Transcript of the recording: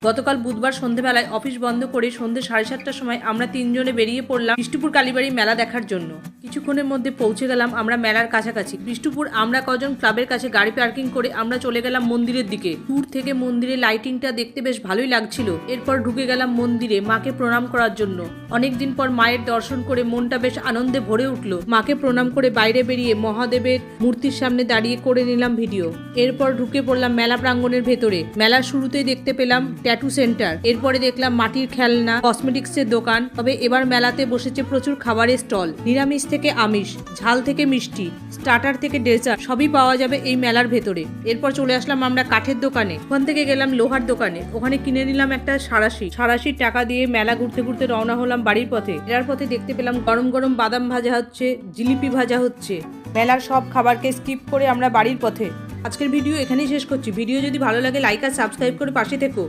গতকাল বুধবার সন্ধেবেলায় অফিস বন্ধ করে সন্ধ্যে 7:30টার সময় আমরা তিনজনে বেরিয়ে পড়লাম বিষ্ণুপুর কালীবাড়ি মেলা দেখার জন্য। কিছুক্ষণের মধ্যে পৌঁছে গেলাম আমরা মেলার কাছাকাছি। বিষ্ণুপুর আমরা কজন ক্লাবের কাছে গাড়ি পার্কিং করে আমরা চলে গেলাম মন্দিরের দিকে। দূর থেকে মন্দিরের লাইটিংটা দেখতে বেশ ভালোই লাগছিল। এরপর ঢুকে গেলাম মন্দিরে মাকে প্রণাম করার জন্য। অনেকদিন পর মায়ের দর্শন করে মনটা বেশ আনন্দে ভরে উঠলো। মাকে প্রণাম করে বাইরে বেরিয়ে মহাদেবের মূর্তির সামনে দাঁড়িয়ে করে নিলাম ভিডিও। এরপর ঢুকে পড়লাম মেলা প্রাঙ্গণের ভেতরে। মেলার শুরুতেই দেখতে পেলাম ট্যাটু সেন্টার, এরপরে দেখলাম মাটির খেলনা, কসমেটিক্সের দোকান। তবে এবার মেলাতে বসেছে প্রচুর খাবারের স্টল, নিরামিষ থেকে আমিষ, ঝাল থেকে মিষ্টি, স্টার্টার থেকে ডেজার্ট সবই পাওয়া যাবে এই মেলার ভেতরে। এরপর চলে আসলাম আমরা কাঠের দোকানে। ওখান থেকে গেলাম লোহার দোকানে, ওখানে কিনে নিলাম একটা সাঁড়াশির টাকা দিয়ে মেলা ঘুরতে ঘুরতে রওনা হলাম বাড়ির পথে। এর পথে দেখতে পেলাম গরম গরম বাদাম ভাজা হচ্ছে, জিলিপি ভাজা হচ্ছে। মেলার সব খাবারকে স্কিপ করে আমরা বাড়ির পথে। আজকের ভিডিও এখানেই শেষ করছি। ভিডিও যদি ভালো লাগে লাইক আর সাবস্ক্রাইব করে পাশে থেকো।